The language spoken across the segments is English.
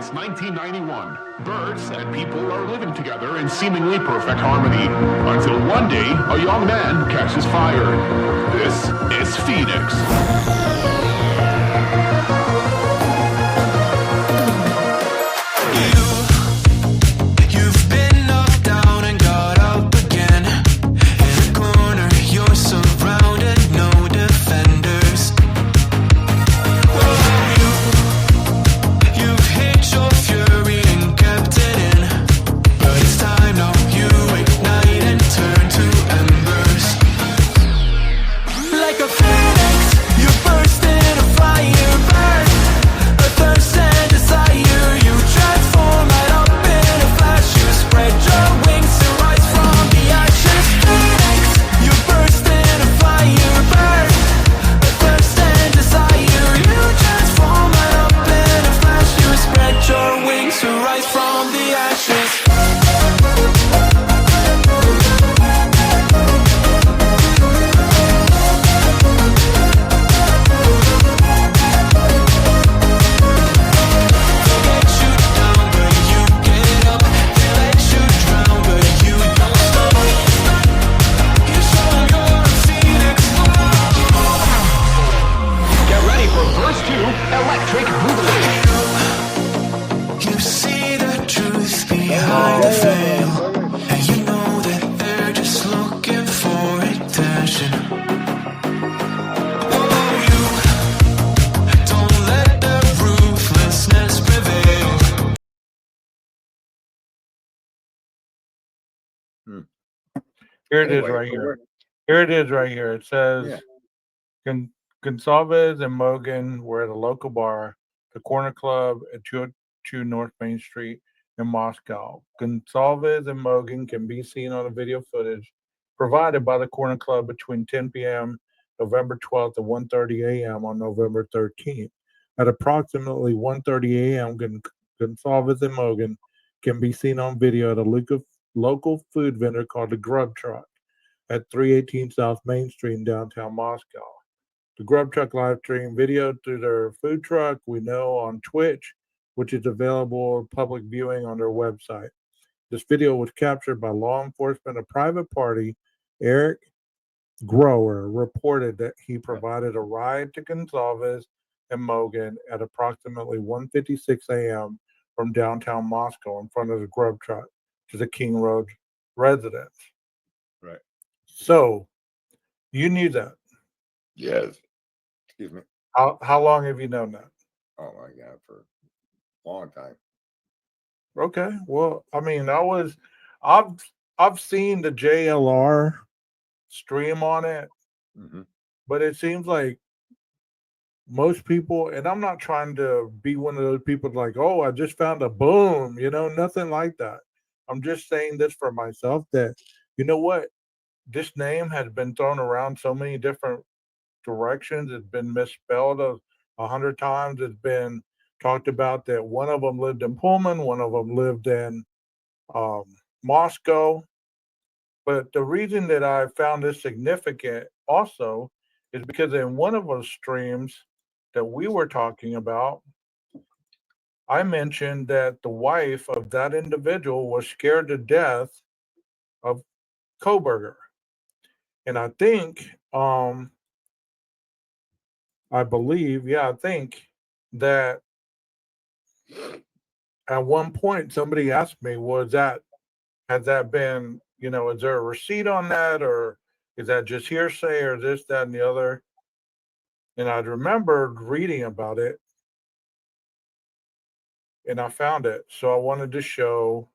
since 1991. Birds and people are living together in seemingly perfect harmony, until one day a young man catches fire. This is Phoenix. Here it is right here. Here it is right here. It says Gonsalves and Mogan were at a local bar, the Corner Club at 202 North Main Street in Moscow. Gonsalves and Mogan can be seen on the video footage provided by the Corner Club between 10 p.m. November 12th and 1:30 a.m. on November 13th. At approximately 1:30 a.m., Gonsalves and Mogan can be seen on video at a local food vendor called the Grub Truck at 318 South Main Street in downtown Moscow. The Grub Truck live stream video through their food truck, we know, on Twitch, which is available public viewing on their website. This video was captured by law enforcement. A private party, Eric Grower, reported that he provided a ride to Gonsalves and Mogan at approximately 1:56 a.m. from downtown Moscow in front of the Grub Truck to the King Road residence. Right. So, you knew that. Yes. Excuse me. How long have you known that? Oh my God, for a long time. Okay. Well, I mean, I've seen the JLR stream on it, but it seems like most people, and I'm not trying to be one of those people like, oh, I just found a boom, nothing like that. I'm just saying this for myself that, you know what? This name has been thrown around so many different directions. It's been misspelled 100 times. It's been talked about that one of them lived in Pullman, one of them lived in Moscow. But the reason that I found this significant also is because in one of those streams that we were talking about, I mentioned that the wife of that individual was scared to death of Koberger. And I think, I think that at one point somebody asked me, has that been, is there a receipt on that, or is that just hearsay, or this, that, and the other? And I remembered reading about it, and I found it. So I wanted to show,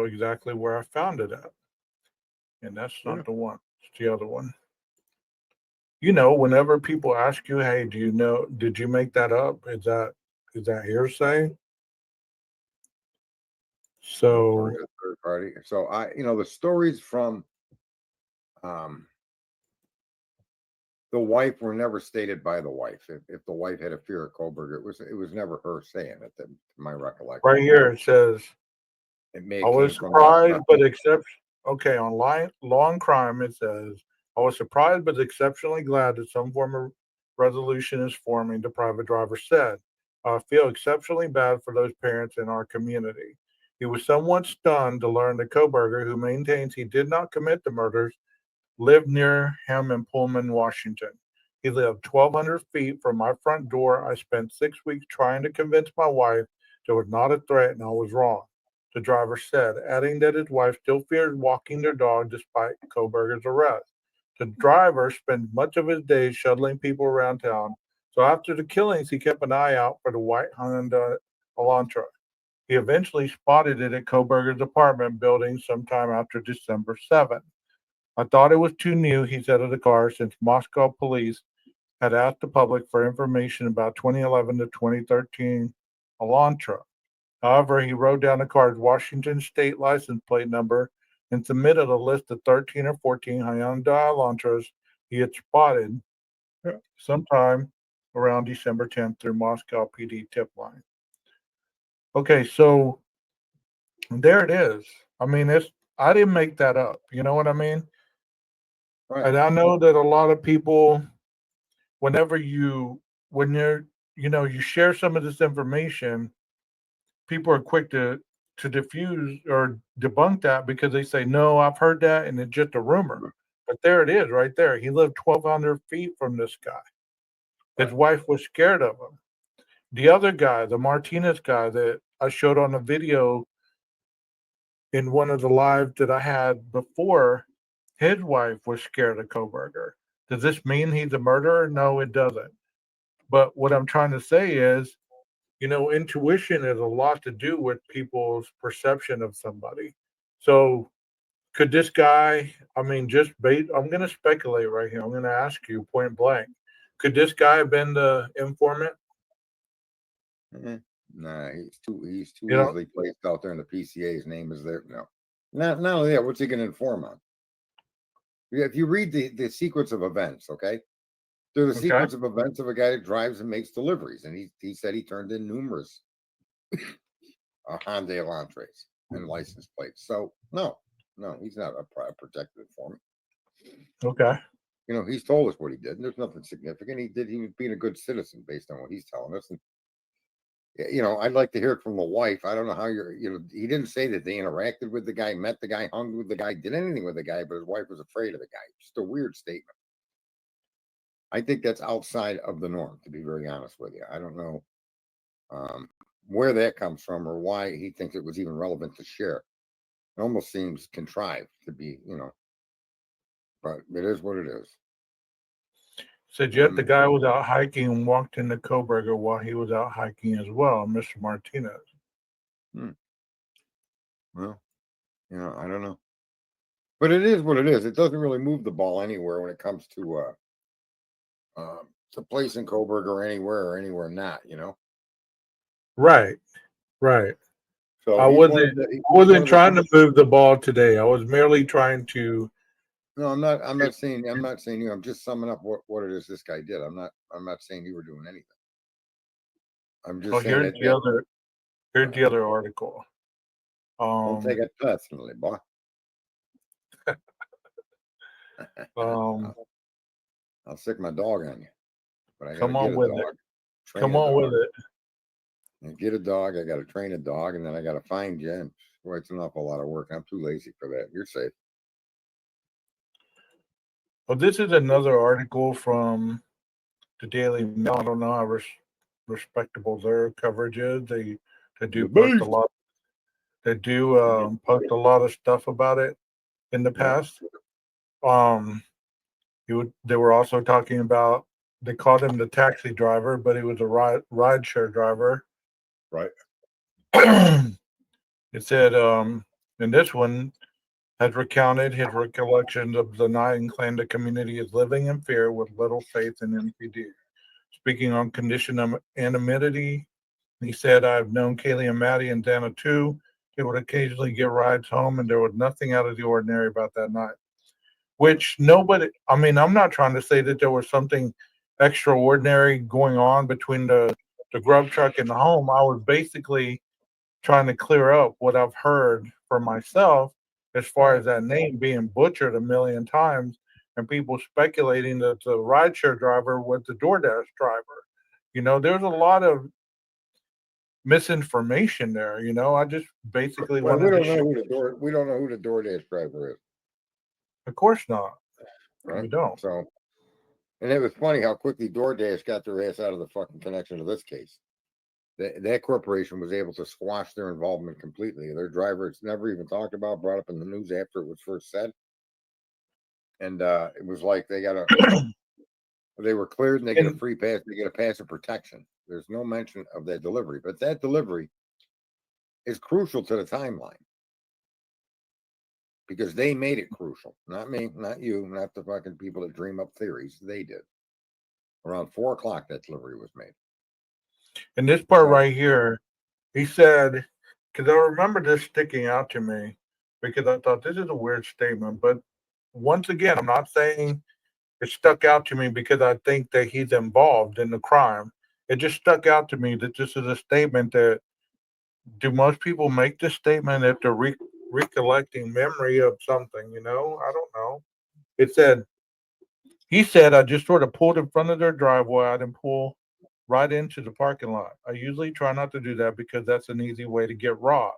exactly where I found it at. And that's not the one. It's the other one. Whenever people ask you, hey, did you make that up? Is that hearsay? So third party. So the stories from the wife were never stated by the wife. If the wife had a fear of Koberger, it was never her saying it, to my recollection. Right here it says, I was surprised but okay, on Law and Crime it says, I was surprised but exceptionally glad that some former resolution is forming, the private driver said. I feel exceptionally bad for those parents in our community. He was somewhat stunned to learn that Koberger, who maintains he did not commit the murders, lived near him in Pullman, Washington. He lived 1,200 feet from my front door. I spent 6 weeks trying to convince my wife there was not a threat and I was wrong, the driver said, adding that his wife still fears walking their dog despite Koberger's arrest. The driver spent much of his days shuttling people around town, so after the killings, he kept an eye out for the white Honda Elantra. He eventually spotted it at Koberger's apartment building sometime after December 7th. I thought it was too new, he said of the car, since Moscow police had asked the public for information about 2011 to 2013 Elantra. However, he wrote down the car's Washington state license plate number and submitted a list of 13 or 14 Hyundai Elantras he had spotted sometime around December 10th through Moscow PD tip line. Okay, so there it is. I mean, I didn't make that up. You know what I mean? Right. And I know that a lot of people, whenever when you're, you share some of this information, people are quick to diffuse or debunk that because they say, no, I've heard that and it's just a rumor. But there it is right there. He lived 1,200 feet from this guy. His wife was scared of him. The other guy, the Martinez guy that I showed on the video in one of the lives that I had before, his wife was scared of Koberger. Does this mean he's a murderer? No, it doesn't. But what I'm trying to say is, intuition has a lot to do with people's perception of somebody. So could this guy, I mean, I'm going to speculate right here. I'm going to ask you point blank. Could this guy have been the informant? Nah, he's too You know, easily placed out there in the PCA's name is there. No. Not only that, what's he going to inform on? If you read the sequence of events, okay? There's a okay. sequence of events of a guy that drives and makes deliveries. And he said he turned in numerous Hyundai Elantras and license plates. So, no, he's not a protected informant. Okay. He's told us what he did. And there's nothing significant. He was being a good citizen based on what he's telling us. And, I'd like to hear it from the wife. I don't know how he didn't say that they interacted with the guy, met the guy, hung with the guy, did anything with the guy, but his wife was afraid of the guy. Just a weird statement. I think that's outside of the norm, to be very honest with you. I don't know where that comes from or why he thinks it was even relevant to share. It almost seems contrived to be, but it is what it is. Said yet the guy was out hiking and walked into Koberger while he was out hiking as well, Mr. Martinez. Well, I don't know. But it is what it is. It doesn't really move the ball anywhere when it comes to place in Koberger or anywhere not, Right. So I wasn't trying to move the ball today. I was merely trying to. No, I'm not saying you. I'm just summing up what it is this guy did. I'm not saying you were doing anything. I'm just saying here's the other article. Don't take it personally, boy. I'll stick my dog on you. But I gotta come on get a with dog. it. Come on with it. And get a dog. I got to train a dog, and then I got to find you. And boy, it's an awful lot of work. I'm too lazy for that. You're safe. Well, this is another article from the Daily Mail. I don't know how respectable their coverage is. They do post a lot. They do post a lot of stuff about it in the past. They were also talking about. They called him the taxi driver, but he was a rideshare driver. Right. It said, in this one, has recounted his recollections of the night and claimed the community is living in fear with little faith in MPD. Speaking on condition of anonymity, he said, I've known Kaylee and Maddie and Dana too. They would occasionally get rides home, and there was nothing out of the ordinary about that night. Which I'm not trying to say that there was something extraordinary going on between the grub truck and the home. I was basically trying to clear up what I've heard for myself as far as that name being butchered a million times and people speculating that the rideshare driver was the DoorDash driver. There's a lot of misinformation there. I just basically Well, wanted to show. we don't know who the DoorDash driver is, Of course not. right? We don't. So, and it was funny how quickly DoorDash got their ass out of the fucking connection to this case. That corporation was able to squash their involvement completely. Their driver, it's never even talked about, brought up in the news after it was first said, and it was like they were cleared and they get a free pass. They get a pass of protection. There's no mention of that delivery, but that delivery is crucial to the timeline because they made it crucial. Not me, not you, not the fucking people that dream up theories. They did. Around 4 o'clock, that delivery was made. And this part right here, he said, because I remember this sticking out to me because I thought this is a weird statement. But once again, I'm not saying it stuck out to me because I think that he's involved in the crime. It just stuck out to me that this is a statement that do most people make this statement if they're recollecting memory of something, I don't know. He said, I just sort of pulled in front of their driveway. I didn't pull right into the parking lot. I usually try not to do that because that's an easy way to get robbed.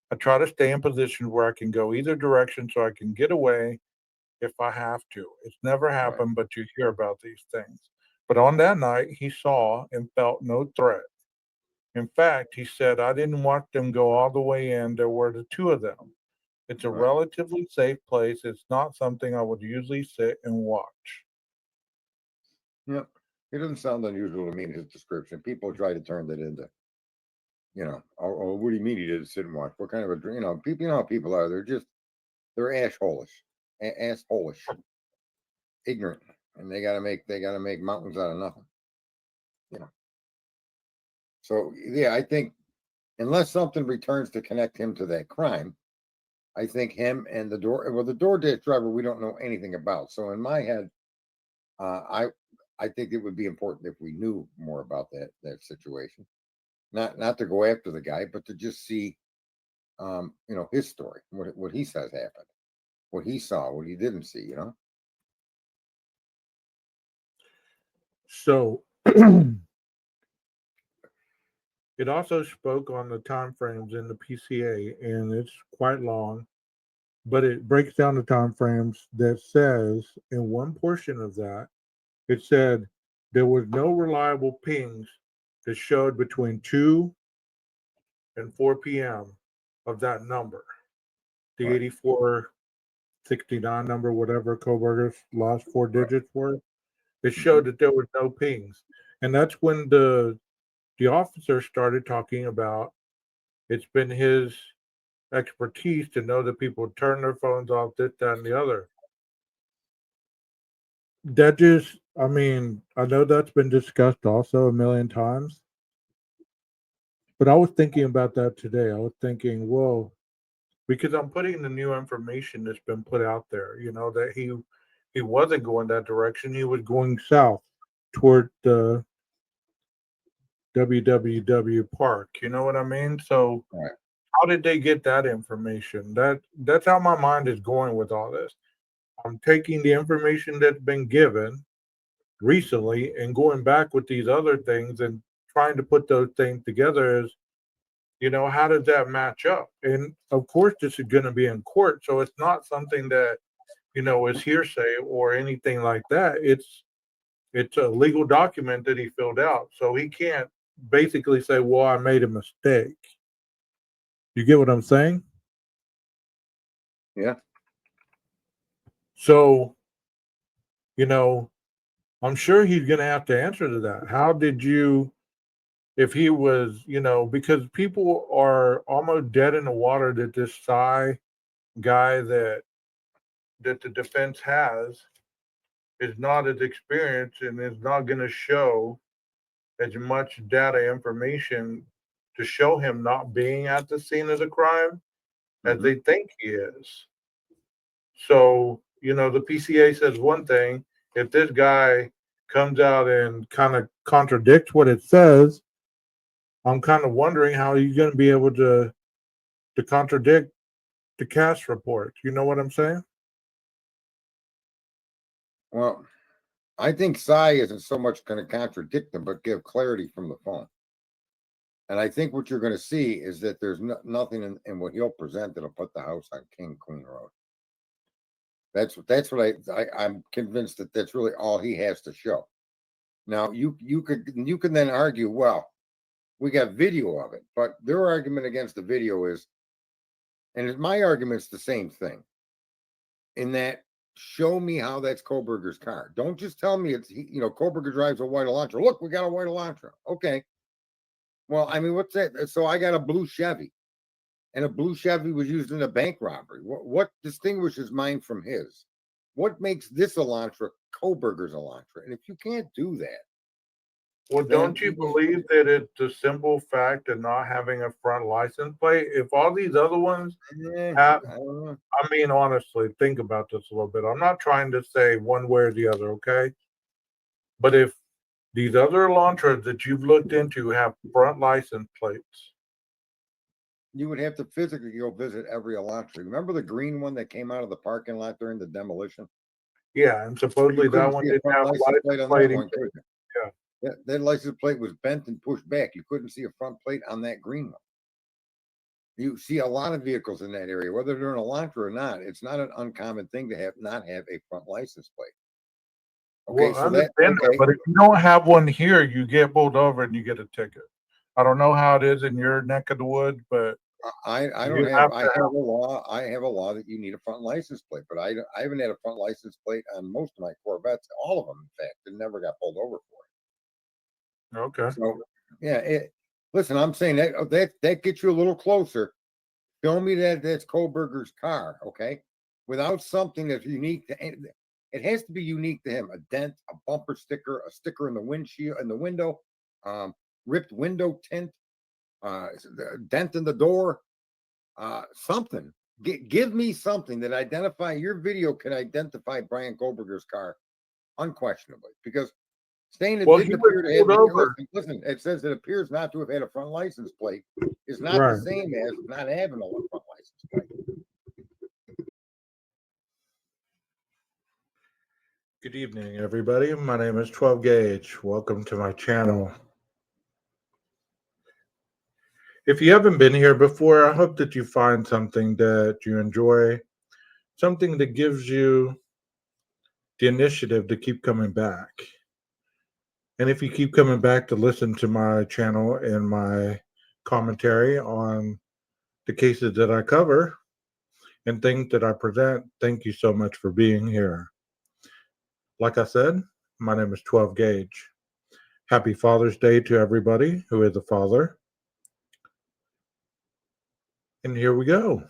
I try to stay in position where I can go either direction so I can get away if I have to. It's never happened, but you hear about these things. But on that night, he saw and felt no threat. In fact, he said, I didn't watch them go all the way in. There were the two of them. It's a relatively safe place. It's not something I would usually sit and watch. Yeah. It doesn't sound unusual to me in his description. People try to turn that into, oh, what do you mean he didn't sit and watch? What kind of a, people, how people are. They're assholish, ignorant, and they gotta make mountains out of nothing. So yeah, I think unless something returns to connect him to that crime, I think him and the DoorDash driver we don't know anything about. So in my head, I think it would be important if we knew more about that situation. Not to go after the guy, but to just see his story, what he says happened, what he saw, what he didn't see, So it also spoke on the time frames in the PCA, and it's quite long, but it breaks down the time frames that says in one portion of that, it said there was no reliable pings that showed between 2 and 4 p.m. of that number. The 8469 number, whatever Koberger's last four digits were, it showed that there was no pings. And that's when the officer started talking about it's been his expertise to know that people turn their phones off, this, that, and the other. That just, I know that's been discussed also a million times. But I was thinking about that today. I was thinking, well, because I'm putting the new information that's been put out there, that he wasn't going that direction. He was going south toward the WWW Park. You know what I mean? So how did they get that information? That's how my mind is going with all this. I'm taking the information that's been given recently and going back with these other things and trying to put those things together as, how does that match up? And of course, this is going to be in court. So it's not something that, is hearsay or anything like that. It's a legal document that he filled out. So he can't basically say, well, I made a mistake. You get what I'm saying? Yeah. So, I'm sure he's going to have to answer to that. How did you, if he was, because people are almost dead in the water that this guy that the defense has is not as experienced and is not going to show as much data information to show him not being at the scene of the crime as they think he is. So, the PCA says one thing. If this guy comes out and kind of contradicts what it says, I'm kind of wondering how he's going to be able to contradict the cast report. You know what I'm saying? Well, I think Cy isn't so much going to contradict them, but give clarity from the phone. And I think what you're going to see is that there's nothing in what he'll present that'll put the house on King Queen Road. That's what I'm convinced that that's really all he has to show. Now you can then argue, well, we got video of it, but their argument against the video is, and my argument's the same thing, in that show me how that's Koberger's car. Don't just tell me it's Koberger drives a white Elantra. Look, we got a white Elantra. Okay. Well, I mean, what's that? So I got a blue Chevy, and a blue Chevy was used in a bank robbery. What distinguishes mine from his? What makes this Elantra Koberger's Elantra? And if you can't do that, well, don't you believe that it's a simple fact of not having a front license plate? If all these other ones have, I don't know. I mean, honestly, think about this a little bit. I'm not trying to say one way or the other, okay? But if these other Elantras that you've looked into have front license plates, You would have to physically go visit every Elantra. Remember the green one that came out of the parking lot during the demolition? yeah, and supposedly You that couldn't one see a didn't front have license license plate on that plating. one, could you? Yeah. That license plate was bent and pushed back. You couldn't see a front plate on that green one. You see a lot of vehicles in that area, whether they're an Elantra or not. It's not an uncommon thing to not have a front license plate. Okay, Well, I so understand that, but if you don't have one here, you get pulled over and you get a ticket. I don't know how it is in your neck of the woods, but I you don't have have I to have a law. I have a law that you need a front license plate, but I haven't had a front license plate on most of my Corvettes, all of them, in fact, and never got pulled over for it. Okay. So yeah, listen, I'm saying that gets you a little closer. Show me that's Koberger's car, okay? Without something that's unique to it has to be unique to him. A dent, a bumper sticker, a sticker in the windshield, in the window, ripped window tint, dent in the door, something. Give me something that your video can identify Brian Koberger's car unquestionably, because saying it didn't appear to have listen, it says it appears not to have had a front license plate is not the same as not having a front license plate. Good evening, everybody. My name is 12 Gauge. Welcome to my channel. If you haven't been here before, I hope that you find something that you enjoy, something that gives you the initiative to keep coming back. And if you keep coming back to listen to my channel and my commentary on the cases that I cover and things that I present, thank you so much for being here. Like I said, my name is 12 Gauge. Happy Father's Day to everybody who is a father. And here we go.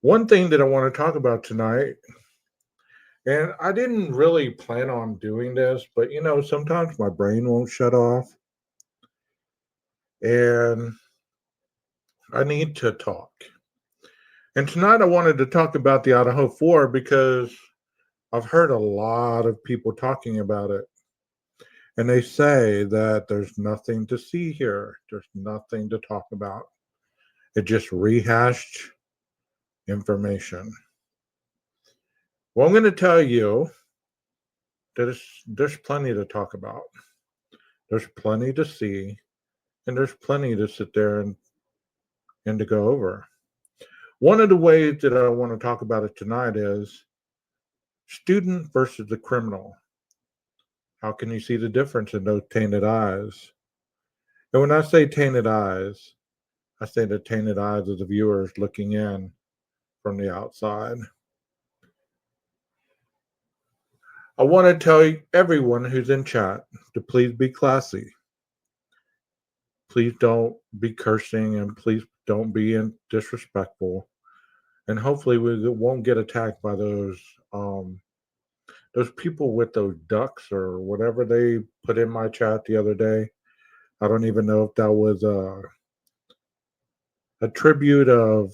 One thing that I want to talk about tonight, and I didn't really plan on doing this, but sometimes my brain won't shut off. And I need to talk. And tonight I wanted to talk about the IDAHO4 because I've heard a lot of people talking about it. And they say that there's nothing to see here. There's nothing to talk about. It just rehashed information. Well, I'm going to tell you that there's plenty to talk about. There's plenty to see. And there's plenty to sit there and to go over. One of the ways that I want to talk about it tonight is student versus the criminal. How can you see the difference in those tainted eyes? And when I say tainted eyes, I say the tainted eyes of the viewers looking in from the outside. I want to tell everyone who's in chat to please be classy. Please don't be cursing and please don't be disrespectful. And hopefully we won't get attacked by those people with those ducks or whatever they put in my chat the other day. I don't even know if that was a tribute of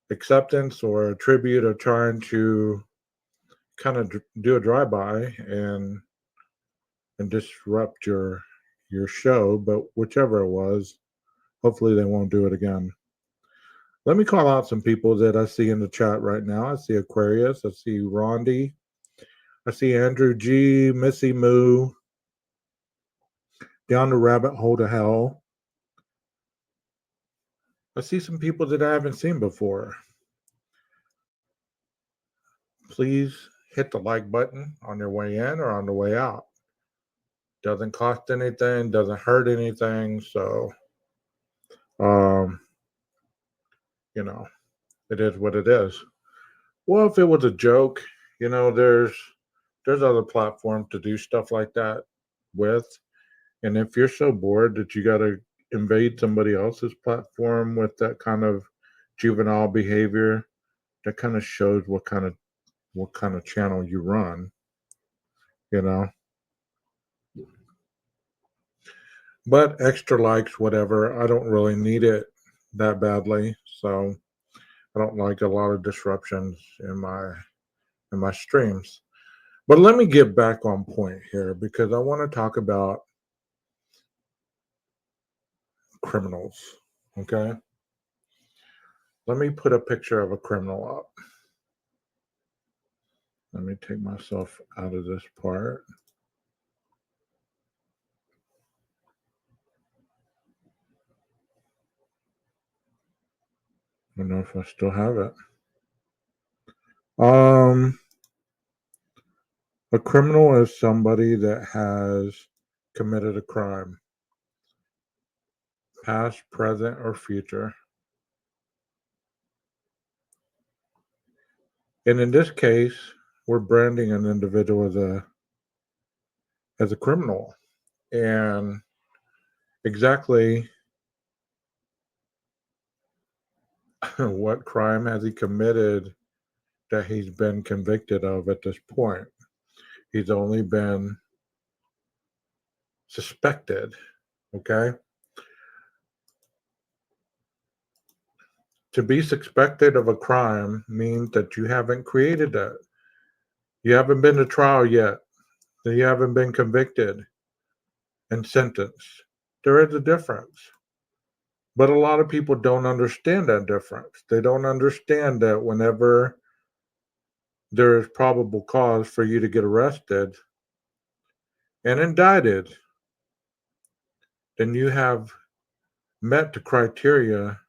acceptance or a tribute of trying to kind of do a drive-by and disrupt your show, but whichever it was, hopefully they won't do it again. Let me call out some people that I see in the chat right now. I see Aquarius. I see Rondi. I see Andrew G, Missy Moo, Down the Rabbit Hole to Hell. I see some people that I haven't seen before. Please hit the like button on your way in or on the way out. Doesn't cost anything, doesn't hurt anything. So, um, you know, it is what it is. Well, if it was a joke, there's other platforms to do stuff like that with. And if you're so bored that you got to invade somebody else's platform with that kind of juvenile behavior, that kind of shows what kind of channel you run, you know. But extra likes, whatever, I don't really need it that badly. So I don't like a lot of disruptions in my streams. But let me get back on point here because I want to talk about criminals. Okay. Let me put a picture of a criminal up. Let me take myself out of this part. I don't know if I still have it. A criminal is somebody that has committed a crime, past, present, or future. And in this case, we're branding an individual as a criminal. And exactly what crime has he committed that he's been convicted of at this point? He's only been suspected, okay? To be suspected of a crime means that you haven't created that. You haven't been to trial yet. That you haven't been convicted and sentenced. There is a difference. But a lot of people don't understand that difference. They don't understand that whenever there is probable cause for you to get arrested and indicted, then you have met the criteria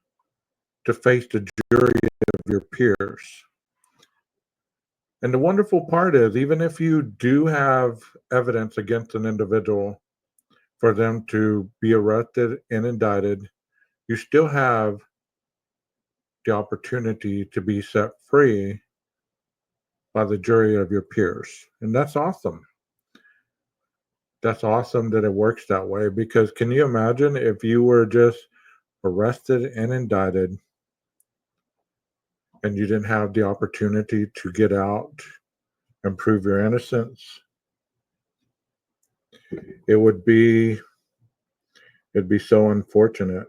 to face the jury of your peers. And the wonderful part is, even if you do have evidence against an individual for them to be arrested and indicted, you still have the opportunity to be set free by the jury of your peers. And that's awesome. That's awesome that it works that way, because can you imagine if you were just arrested and indicted and you didn't have the opportunity to get out and prove your innocence? It'd be so unfortunate.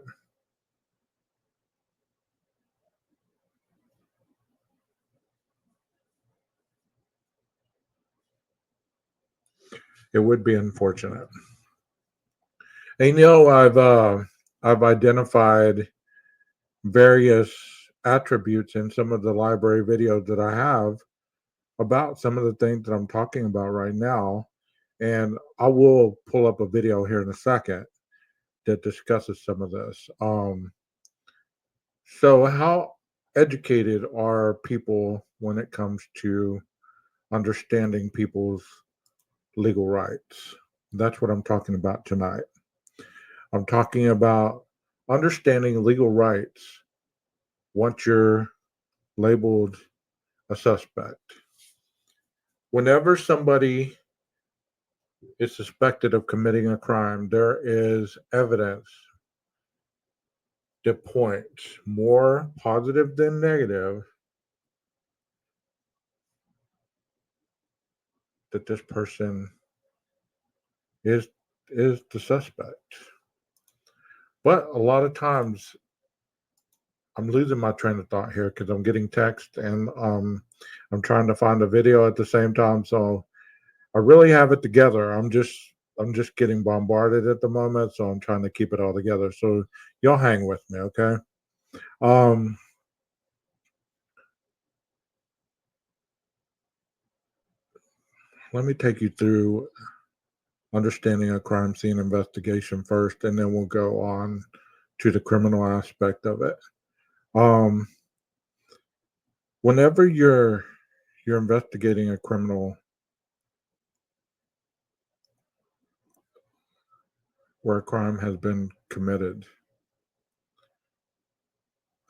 It would be unfortunate. And I've identified various attributes in some of the library videos that I have about some of the things that I'm talking about right now. And I will pull up a video here in a second that discusses some of this. So how educated are people when it comes to understanding people's legal rights? That's what I'm talking about tonight. I'm talking about understanding legal rights once you're labeled a suspect. Whenever somebody is suspected of committing a crime, there is evidence that points more positive than negative that this person is the suspect. But a lot of times I'm losing my train of thought here because I'm getting text and I'm trying to find a video at the same time. So I really have it together. I'm just getting bombarded at the moment, so I'm trying to keep it all together. So y'all hang with me, okay? Um, let me take you through understanding a crime scene investigation first, and then we'll go on to the criminal aspect of it. Um, whenever you're investigating a criminal where a crime has been committed,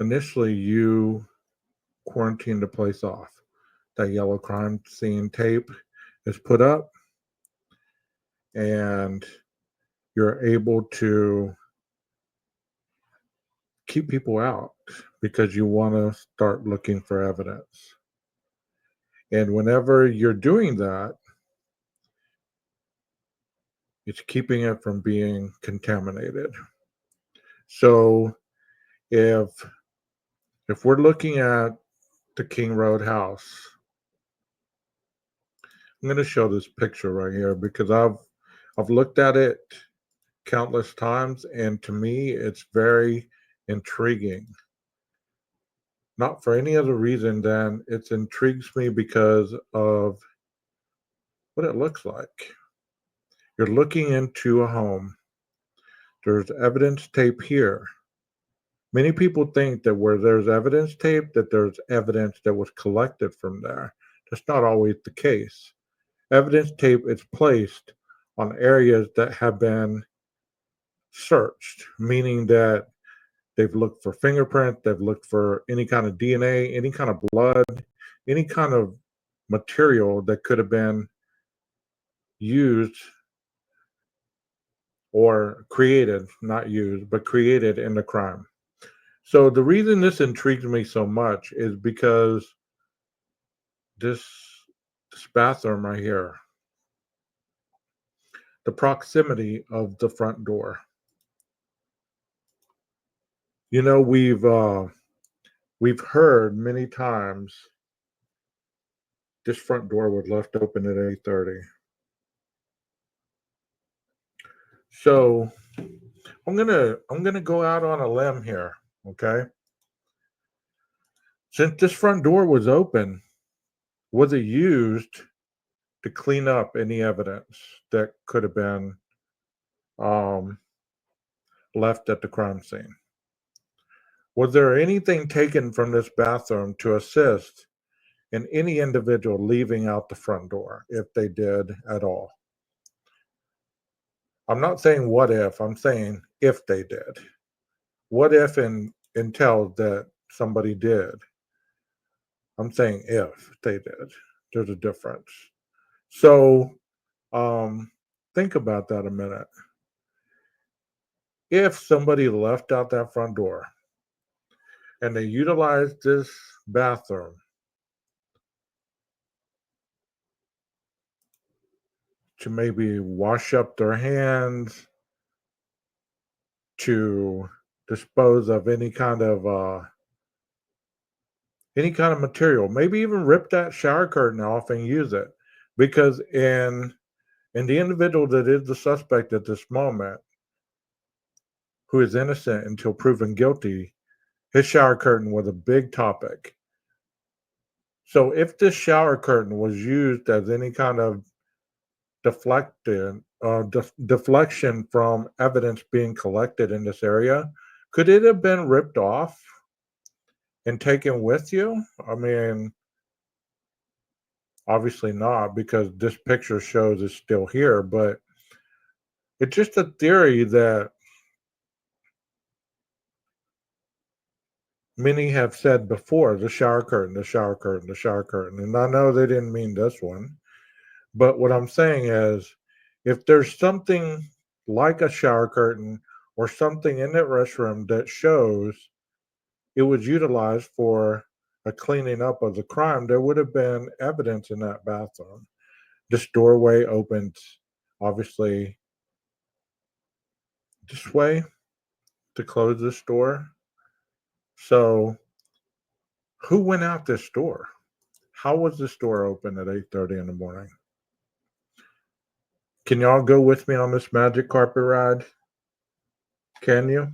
initially you quarantine the place off. That yellow crime scene tape is put up, and you're able to keep people out because you want to start looking for evidence. And whenever you're doing that, it's keeping it from being contaminated. So if we're looking at the King Road house, I'm going to show this picture right here because I've looked at it countless times, and to me it's very intriguing. Not for any other reason than it intrigues me because of what it looks like. You're looking into a home. There's evidence tape here. Many people think that where there's evidence tape, that there's evidence that was collected from there. That's not always the case. Evidence tape is placed on areas that have been searched, meaning that they've looked for fingerprints, they've looked for any kind of DNA, any kind of blood, any kind of material that could have been used or created, not used, but created in the crime. So the reason this intrigues me so much is because this bathroom right here, the proximity of the front door. You know, we've heard many times this front door was left open at 8:30. So I'm gonna go out on a limb here, okay? Since this front door was open, was it used to clean up any evidence that could have been um, left at the crime scene? Was there anything taken from this bathroom to assist in any individual leaving out the front door, if they did at all? I'm not saying what if, I'm saying if they did. What if entails that somebody did? I'm saying if they did. There's a difference. So think about that a minute. If somebody left out that front door and they utilized this bathroom to maybe wash up their hands, to dispose of any kind of material, maybe even rip that shower curtain off and use it, because in the individual that is the suspect at this moment, who is innocent until proven guilty, his shower curtain was a big topic. So if this shower curtain was used as any kind of deflection from evidence being collected in this area, could it have been ripped off and taken with you? I mean, obviously not, because this picture shows it's still here, but it's just a theory that many have said before: the shower curtain, the shower curtain, the shower curtain. And I know they didn't mean this one, but what I'm saying is, if there's something like a shower curtain or something in that restroom that shows it was utilized for a cleaning up of the crime, there would have been evidence in that bathroom. This doorway opens, obviously, this way to close this door. So, who went out this door? How was this door open at 8:30 in the morning? Can y'all go with me on this magic carpet ride? Can you?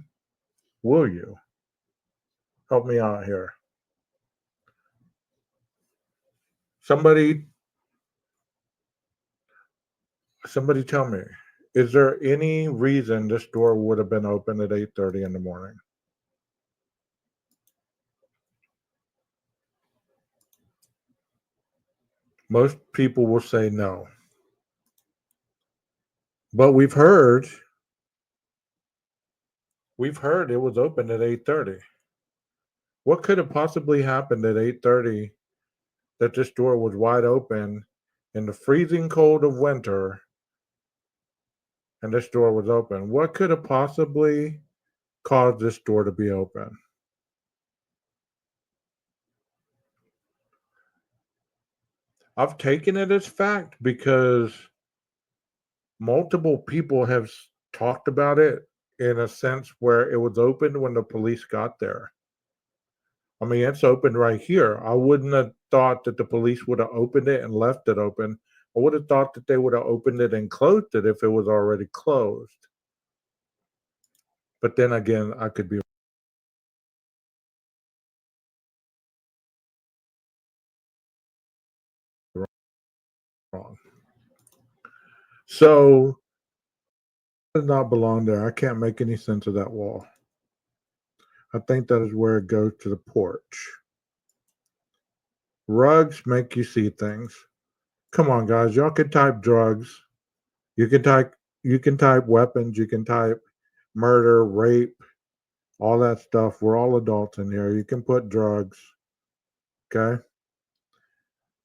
Will you? Help me out here. Somebody Somebody tell me, is there any reason this door would have been open at 8:30 in the morning? Most people will say no. But we've heard it was open at 8:30. What could have possibly happened at 8:30 that this door was wide open in the freezing cold of winter and this door was open? What could have possibly caused this door to be open? I've taken it as fact because multiple people have talked about it in a sense where it was open when the police got there. I mean, it's open right here. I wouldn't have thought that the police would have opened it and left it open. I would have thought that they would have opened it and closed it if it was already closed. But then again, I could be wrong. So it does not belong there. I can't make any sense of that wall. I think that is where it goes to the porch. Rugs make you see things. Come on, guys. Y'all can type drugs. You can type weapons. You can type murder, rape, all that stuff. We're all adults in here. You can put drugs. Okay.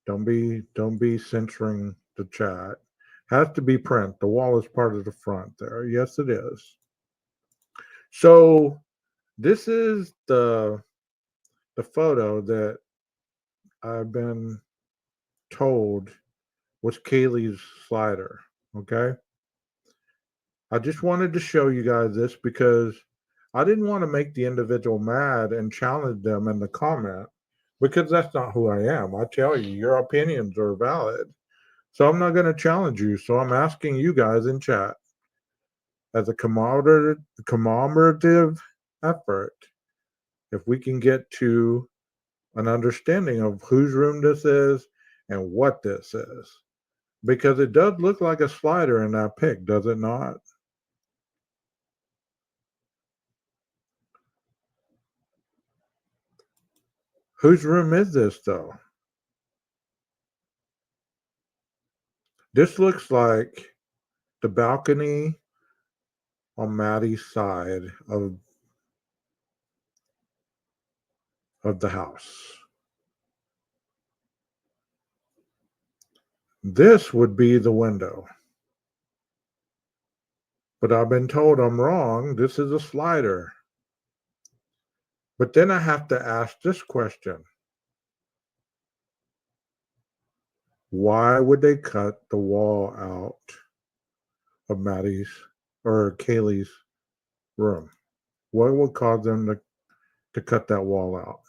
Don't be censoring the chat. Has to be print. The wall is part of the front there. Yes, it is. So this is the photo that I've been told was Kaylee's slider. Okay. I just wanted to show you guys this because I didn't want to make the individual mad and challenge them in the comment because that's not who I am. I tell you, your opinions are valid. So I'm not going to challenge you. So I'm asking you guys in chat as a commemorative effort if we can get to an understanding of whose room this is and what this is. Because it does look like a slider in that pic, does it not? Whose room is this, though? This looks like the balcony on Maddie's side of the house. This would be the window. But I've been told I'm wrong. This is a slider. But then I have to ask this question. Why would they cut the wall out of Maddie's or Kaylee's room? What would cause them to cut that wall out?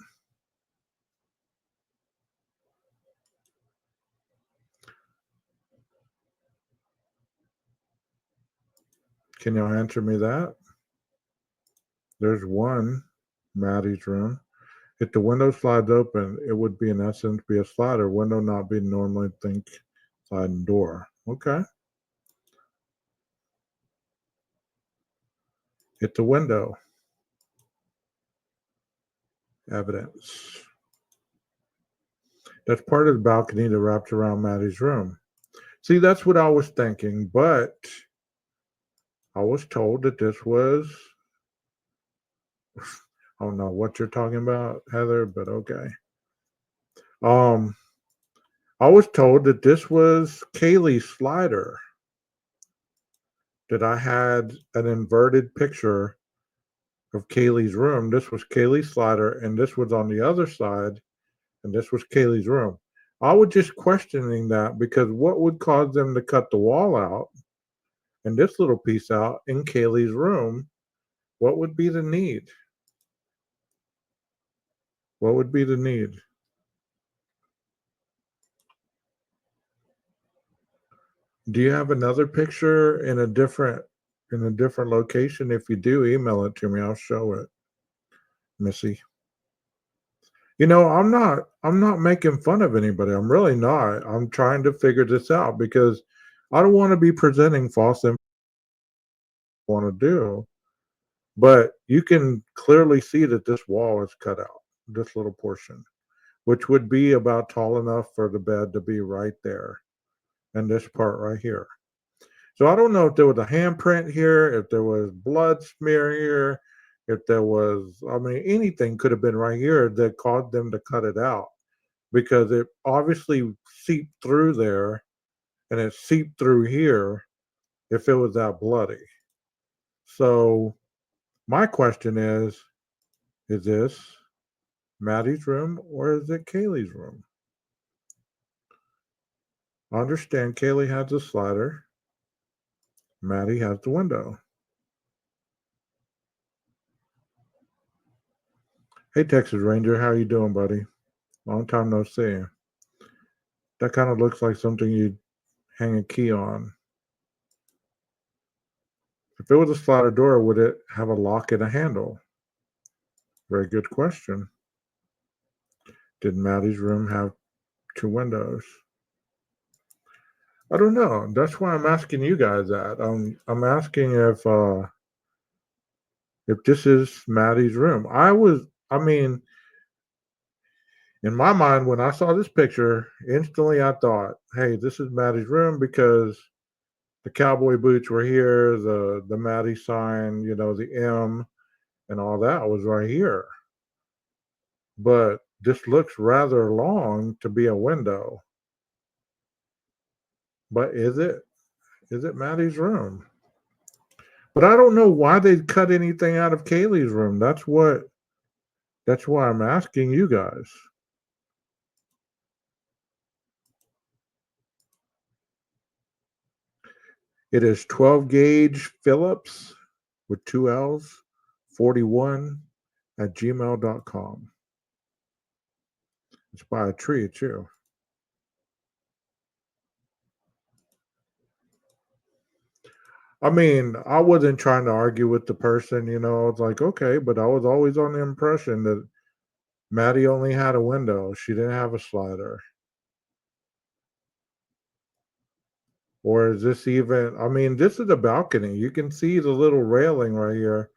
Can y'all answer me that? There's one, Maddie's room. If the window slides open, it would be in essence be a slider. Window not be normally think sliding door. Okay. It's a window. Evidence. That's part of the balcony that wraps around Maddie's room. See, that's what I was thinking, but I was told that this was I don't know what you're talking about, Heather, but okay. I was told that this was Kaylee's slider. That I had an inverted picture of Kaylee's room. This was Kaylee's slider, and this was on the other side, and this was Kaylee's room. I was just questioning that because what would cause them to cut the wall out and this little piece out in Kaylee's room? What would be the need? What would be the need? Do you have another picture in a different location? If you do, email it to me. I'll show it, Missy. You know, I'm not making fun of anybody. I'm really not. I'm trying to figure this out because I don't want to be presenting false information I want to do, but you can clearly see that this wall is cut out, this little portion, which would be about tall enough for the bed to be right there, and this part right here. So I don't know if there was a handprint here, if there was blood smear here, if there was, I mean, anything could have been right here that caused them to cut it out because it obviously seeped through there and it seeped through here if it was that bloody. So my question is this Maddie's room or is it Kaylee's room? I understand Kaylee has the slider, Maddie has the window. Hey, Texas Ranger, how you doing, buddy? Long time no see. That kind of looks like something you'd hang a key on. If it was a slider door, would it have a lock and a handle? Very good question. Did Maddie's room have two windows? I don't know. That's why I'm asking you guys that. I'm asking if this is Maddie's room. I mean, in my mind, when I saw this picture, instantly I thought, hey, this is Maddie's room because the cowboy boots were here, the Maddie sign, the M and all that was right here. But this looks rather long to be a window. But is it? Is it Maddie's room? But I don't know why they'd cut anything out of Kaylee's room. That's why I'm asking you guys. It is 12 gauge Phillips with two L's 41 at gmail.com. It's by a tree too. I mean, I wasn't trying to argue with the person, It's like, okay, but I was always on the impression that Maddie only had a window. She didn't have a slider. Or is this even, I mean, this is a balcony. You can see the little railing right here.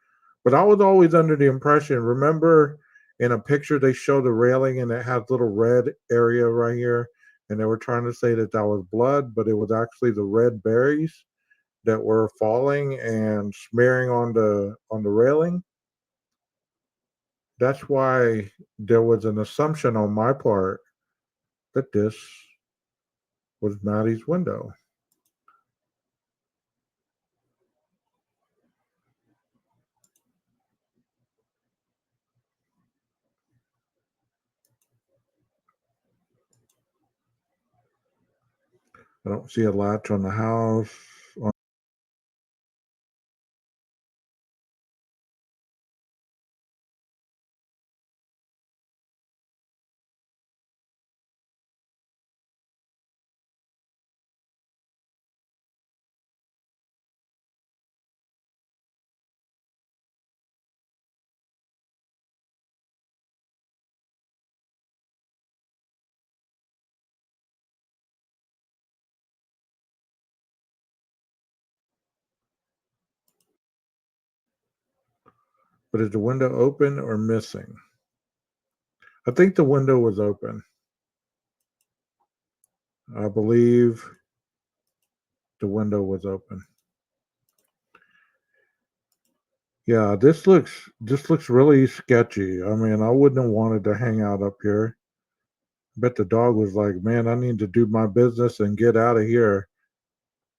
But I was always under the impression, remember in a picture they show the railing and it has little red area right here? And they were trying to say that that was blood, but it was actually the red berries that were falling and smearing on the railing. That's why there was an assumption on my part that this was Maddie's window. I don't see a latch on the house. But is the window open or missing? I think the window was open. I believe the window was open. Yeah, this looks really sketchy. I mean, I wouldn't have wanted to hang out up here. Bet the dog was like, "Man, I need to do my business and get out of here."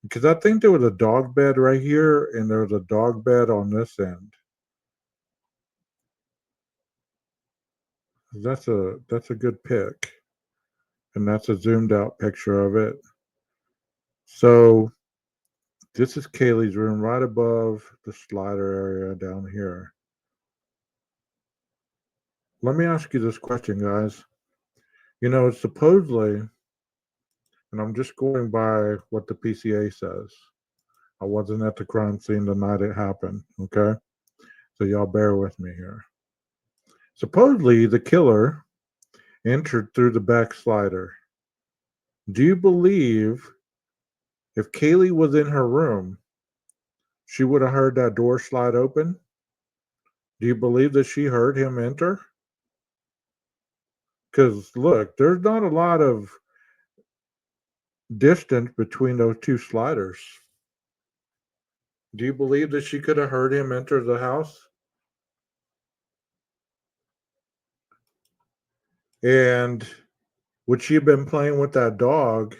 Because I think there was a dog bed right here and there was a dog bed on this end. That's a good pick. And that's a zoomed out picture of it. So this is Kaylee's room right above the slider area down here. Let me ask you this question, guys. Supposedly, and I'm just going by what the PCA says. I wasn't at the crime scene the night it happened, okay? So y'all bear with me here. Supposedly, the killer entered through the back slider. Do you believe If Kaylee was in her room, she would have heard that door slide open. Do you believe that she heard him enter? Because look, there's not a lot of distance between those two sliders. Do you believe that she could have heard him enter the house? And would she have been playing with that dog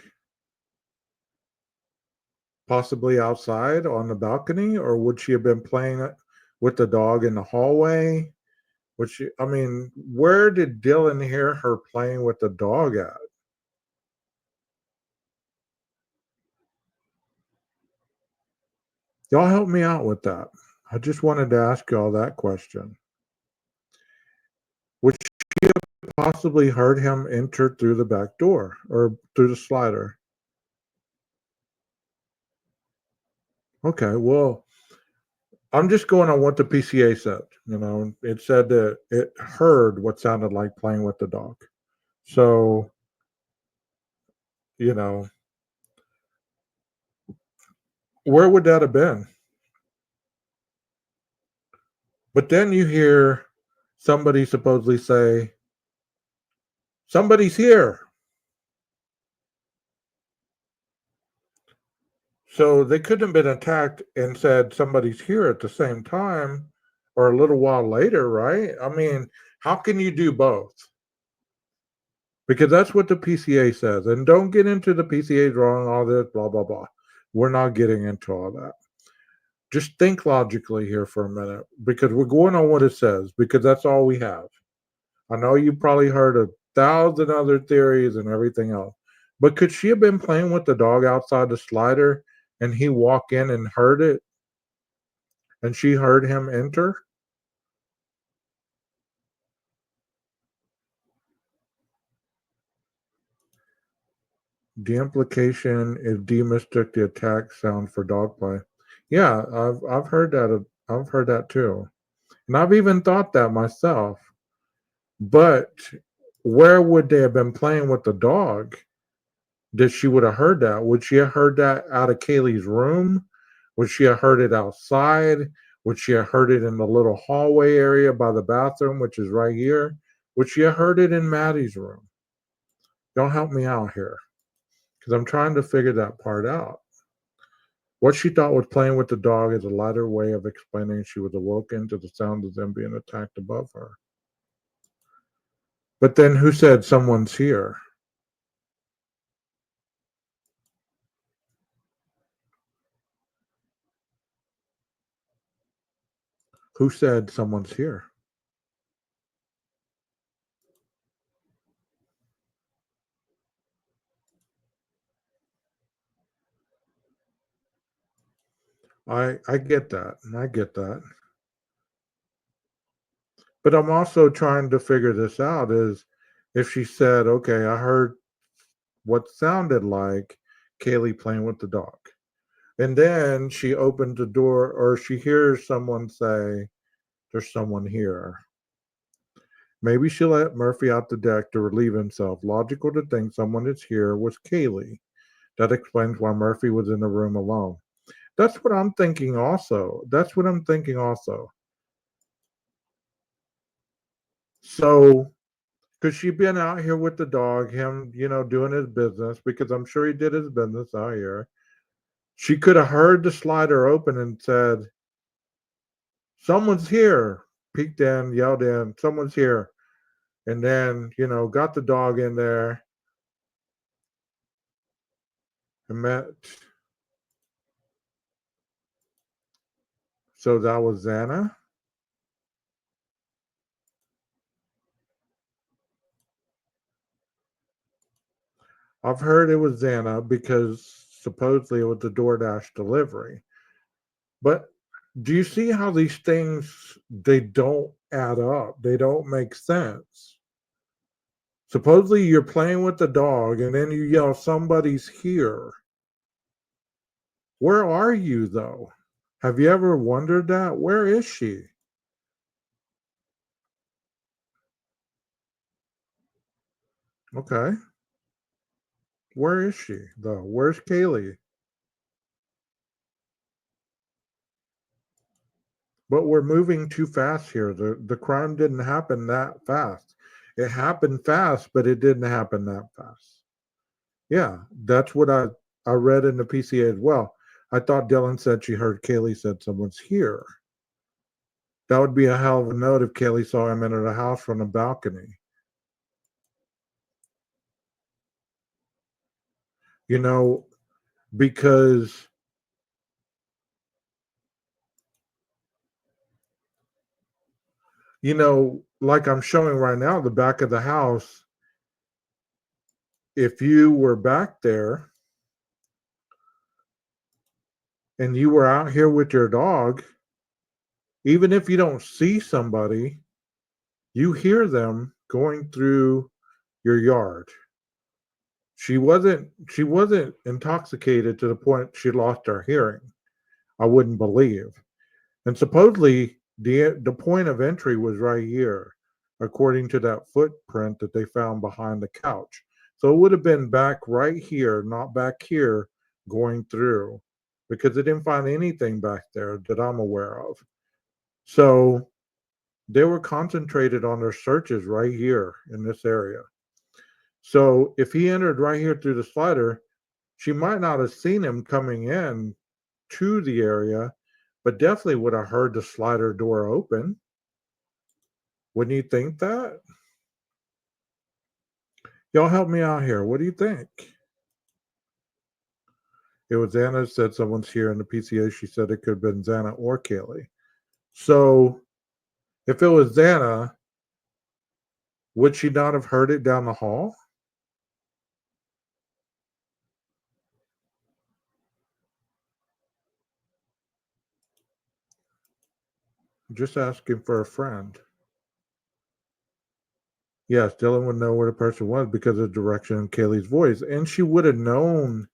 possibly outside on the balcony, or would she have been playing with the dog in the hallway? Would she? I mean, where did Dylan hear her playing with the dog at? Y'all help me out with that. I just wanted to ask y'all that question. Would she have possibly heard him enter through the back door or through the slider? Okay, well, I'm just going on what the PCA said. It said that it heard what sounded like playing with the dog. So, you know, where would that have been? But then you hear somebody supposedly say, somebody's here. So they couldn't have been attacked and said somebody's here at the same time or a little while later, right? I mean, how can you do both? Because that's what the PCA says. And don't get into the PCA drawing all this, blah, blah, blah. We're not getting into all that. Just think logically here for a minute because we're going on what it says because that's all we have. I know you probably heard 1,000 other theories and everything else, but could she have been playing with the dog outside the slider and he walked in and heard it and she heard him enter? The implication is D mistook the attack sound for dog play. Yeah, I've heard that. I've heard that too, and I've even thought that myself. But where would they have been playing with the dog that she would have heard that? Would she have heard that out of Kaylee's room? Would she have heard it outside? Would she have heard it in the little hallway area by the bathroom, which is right here? Would she have heard it in Maddie's room? Don't help me out here because I'm trying to figure that part out. What she thought was playing with the dog is a lighter way of explaining she was awoken to the sound of them being attacked above her. But then who said someone's here? Who said someone's here? I get that. And I get that. But I'm also trying to figure this out is if she said, okay, I heard what sounded like Kaylee playing with the dog. And then she opened the door or she hears someone say, there's someone here. Maybe she let Murphy out the deck to relieve himself. Logical to think someone is here was Kaylee. That explains why Murphy was in the room alone. That's what I'm thinking also. That's what I'm thinking also. So could she been out here with the dog, him, doing his business, because I'm sure he did his business out here. She could have heard the slider open and said, someone's here. Peeked in, yelled in, someone's here. And then, got the dog in there and met. So that was Xana. I've heard it was Xana because supposedly it was the DoorDash delivery. But do you see how these things they don't add up? They don't make sense. Supposedly you're playing with the dog and then you yell somebody's here. Where are you though? Have you ever wondered that? Where is she? Okay. Where is she though? Where's Kaylee? But we're moving too fast here. The crime didn't happen that fast. It happened fast, but it didn't happen that fast. Yeah, that's what I read in the PCA as well. I thought Dylan said she heard Kaylee said someone's here. That would be a hell of a note if Kaylee saw him enter the house from the balcony. You know, because like I'm showing right now, the back of the house, if you were back there and you were out here with your dog, even if you don't see somebody, you hear them going through your yard. She wasn't intoxicated to the point she lost her hearing. I wouldn't believe. And supposedly the point of entry was right here, according to that footprint that they found behind the couch. So it would have been back right here, not back here, going through, because they didn't find anything back there that I'm aware of. So they were concentrated on their searches right here in this area. So if he entered right here through the slider, she might not have seen him coming in to the area, but definitely would have heard the slider door open. Wouldn't you think that? Y'all help me out here. What do you think? It was Anna said someone's here in the PCA. She said it could have been Xana or Kaylee. So if it was Xana, would she not have heard it down the hall? Just asking for a friend. Yes, Dylan would know where the person was because of the direction in Kaylee's voice. And she would have known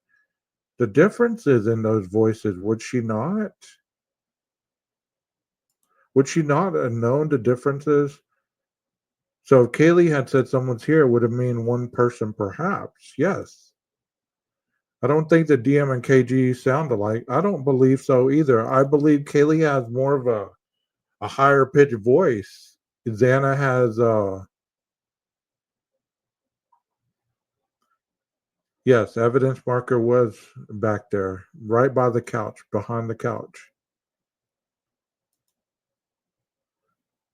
the differences in those voices, would she not? Would she not have known the differences? So if Kaylee had said someone's here, would it mean one person perhaps? Yes. I don't think that DM and KG sound alike. I don't believe so either. I believe Kaylee has more of a higher pitched voice. Xana has yes, evidence marker was back there, right by the couch, behind the couch.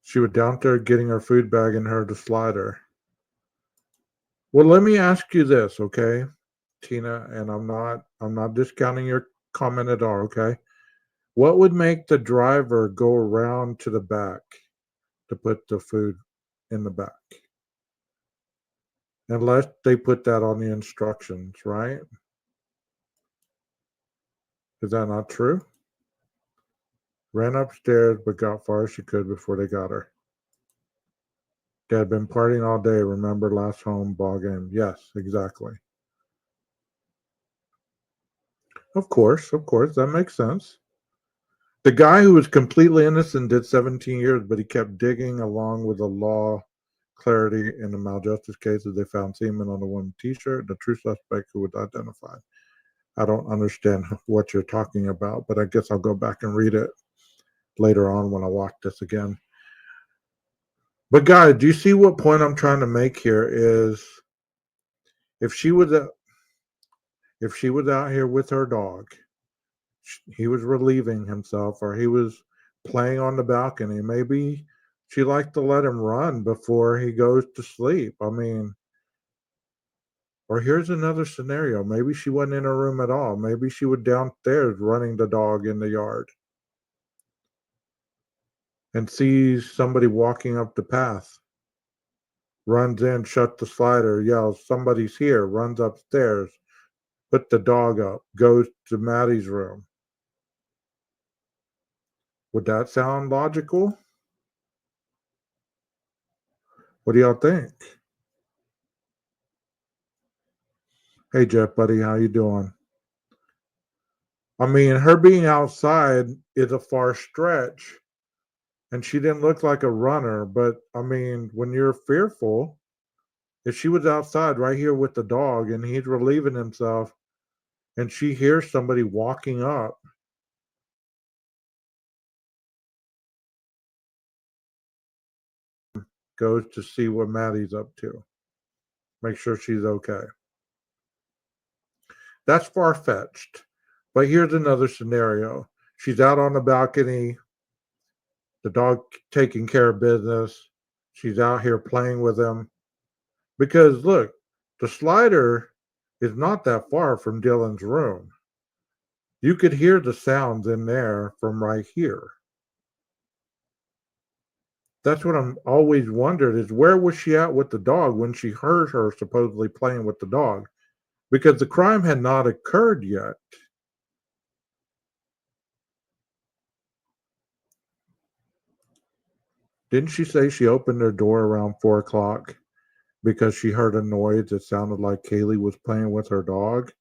She was down there getting her food bag and heard the slider. Well, let me ask you this, okay, Tina, and I'm not discounting your comment at all, okay? What would make the driver go around to the back to put the food in the back? Unless they put that on the instructions, right? Is that not true? Ran upstairs but got far as she could before they got her. They had been partying all day. Remember last home ball game? Yes, exactly. Of course, that makes sense. The guy who was completely innocent did 17 years, but he kept digging along with the law clarity in the maljustice cases. They found semen on the woman's T-shirt. The true suspect who was identified. I don't understand what you're talking about, but I guess I'll go back and read it later on when I watch this again. But guys, do you see what point I'm trying to make here? Is if she was out here with her dog, he was relieving himself, or he was playing on the balcony. Maybe she liked to let him run before he goes to sleep. I mean, or here's another scenario. Maybe she wasn't in her room at all. Maybe she was downstairs running the dog in the yard and sees somebody walking up the path, runs in, shuts the slider, yells, "Somebody's here," runs upstairs, put the dog up, goes to Maddie's room. Would that sound logical? What do y'all think? Hey Jeff, buddy, how you doing? I mean, her being outside is a far stretch, and she didn't look like a runner. But I mean, when you're fearful, if she was outside right here with the dog and he's relieving himself, and she hears somebody walking up, goes to see what Maddie's up to. Make sure she's okay. That's far-fetched. But here's another scenario. She's out on the balcony, the dog taking care of business. She's out here playing with him. Because look, the slider is not that far from Dylan's room. You could hear the sounds in there from right here. That's what I'm always wondered is where was she at with the dog when she heard her supposedly playing with the dog? Because the crime had not occurred yet. Didn't she say she opened her door around 4 o'clock because she heard a noise that sounded like Kaylee was playing with her dog?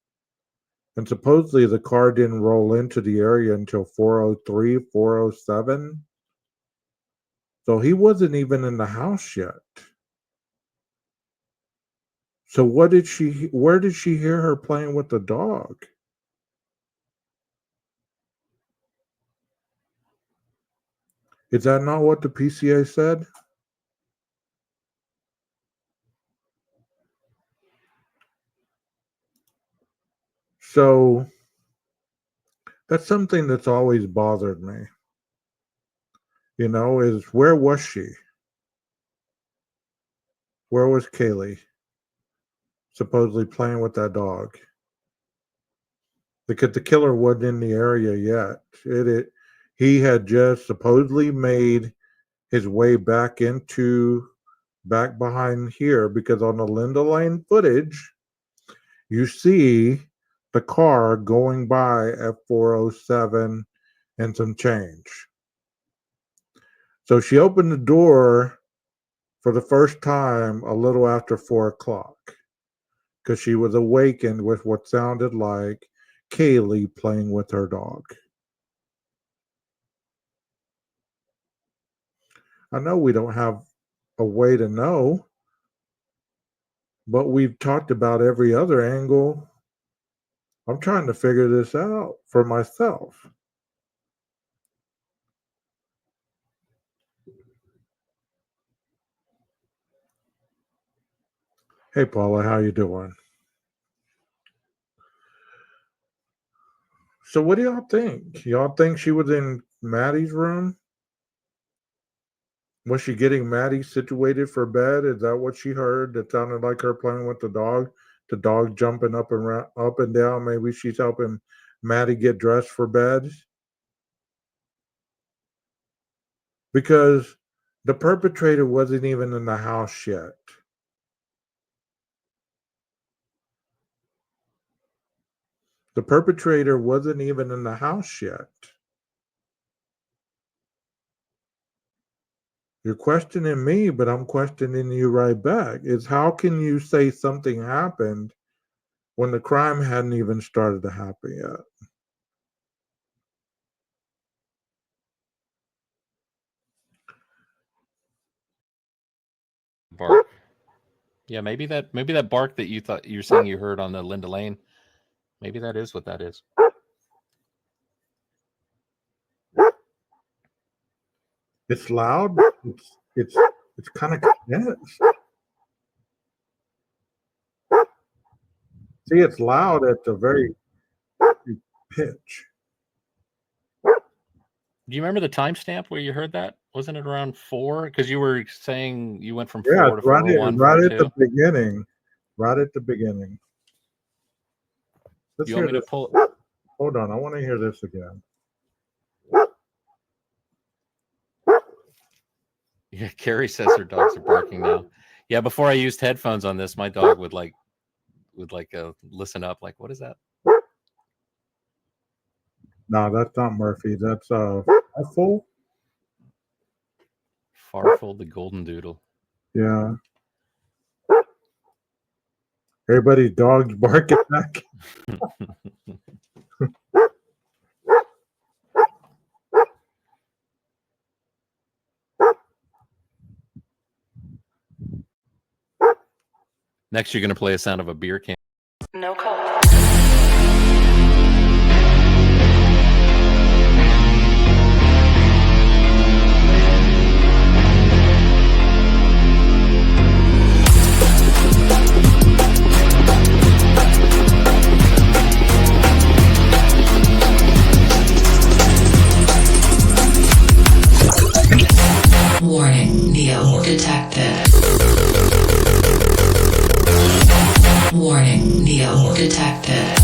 And supposedly the car didn't roll into the area until 4:03, 4:07. So he wasn't even in the house yet. So where did she hear her playing with the dog? Is that not what the PCA said? So that's something that's always bothered me. Is where was she? Where was Kaylee? Supposedly playing with that dog. Because the killer wasn't in the area yet. He had just supposedly made his way back behind here, because on the Linda Lane footage, you see the car going by at 4:07 and some change. So she opened the door for the first time a little after 4 o'clock because she was awakened with what sounded like Kaylee playing with her dog. I know we don't have a way to know, but we've talked about every other angle. I'm trying to figure this out for myself. Hey, Paula, how you doing? So what do y'all think? Y'all think she was in Maddie's room? Was she getting Maddie situated for bed? Is that what she heard? That sounded like her playing with the dog. The dog jumping up and down. Maybe she's helping Maddie get dressed for bed. Because the perpetrator wasn't even in the house yet. The perpetrator wasn't even in the house yet. You're questioning me, but I'm questioning you right back. Is how can you say something happened when the crime hadn't even started to happen yet? Bark. Yeah, maybe that bark that you're saying you heard on the Linda Lane, maybe that is what that is. It's loud. It's kind of intense. See, it's loud at the very pitch. Do you remember the timestamp where you heard that? Wasn't it around 4? Because you were saying you went from 4 to 4:01. Right at the beginning. Right at the beginning. You want me to pull? Hold on, I want to hear this again. Yeah, Carrie says her dogs are barking now. Yeah, before I used headphones on this, my dog would listen up. Like, what is that? No, that's not Murphy. That's Farfel. Farfel the golden doodle. Yeah. Everybody's dogs barking back. Next, you're going to play a sound of a beer can. No call. Warning, Neo detected.